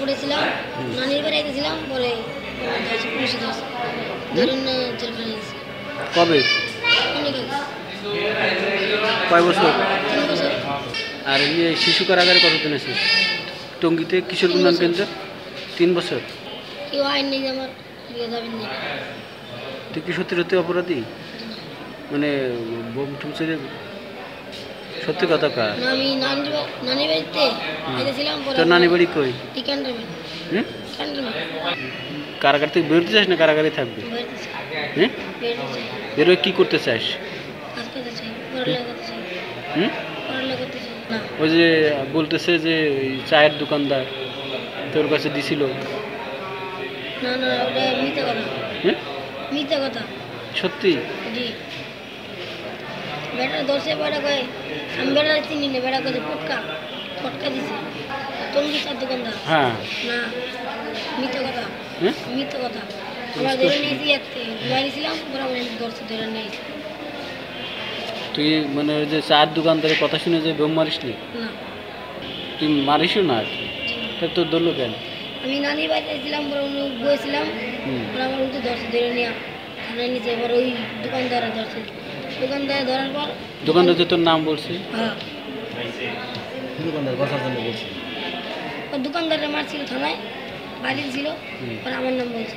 পড়েছিলাম, নানির বাড়ি গেছিলাম, পরে পুলিশে ধরছে, ধরে জেলখানে গেছি। কবে? অনেক আগে, কয় বছর? 3 বছর। আর এমনি শিশু কারাগারে কতদিন আছিস? টঙ্গীতে কিশোর উন্নয়ন কেন্দ্র 3 বছর। কেউ আইন নেই আমার, যাবেন না। তুই কি সত্যি সত্যি অপরাধী? মানে বোম ঠুমছে? সত্যি কথা কা? না, আমি নানির বাড়িতে গেছিলাম। তোর নানি বাড়ি কই? হুম? কারাগার থেকে বেরোতে চাস না কারাগারে থাকবে? হ্যাঁ, বেরোয় কি করতে চাস? হুম? ওই যে বলতেছে যে চায়ের দোকানদার তোর কাছে দিছিল। না না, ওটা মিথ্যা কথা। হ্যাঁ, মিথ্যা কথা। সত্যি? জি, বেটা ধরছে, বেটা কয় আমি বেটা চিনি না, বেটা কয়ে পটকা পটকা দিছে টঙ্গী চার দোকানদার। হ্যাঁ, না, মিথ্যা কথা। হ্যাঁ, মিথ্যা কথা। আমরা ধরে নিয়েছি, মারিছিলাম, পরে আমার ধরছে, ধরে নিয়েছি। তুই মানে ওই যে চায়ের দোকানদারের কথা শুনে যে বোম মারিসনি? না, তুই মারিসও না? তা তোর ধরলো কেন? আমি নানির বাড়িতে ছিলাম, পরে অন্য বসেছিলাম, পরে আমার উঠে ধরছে, ধরে নিয়ে থানায় নিচে। এবার ওই দোকানদারে ধরছে, দোকানদারে ধরার পর দোকানদার যে তোর নাম বলছে? হ্যাঁ, দোকানদার কথার জন্য বলছে? দোকানদাররা মারছিল, থানায় বাইরে ছিল, পরে আমার নাম বলছে।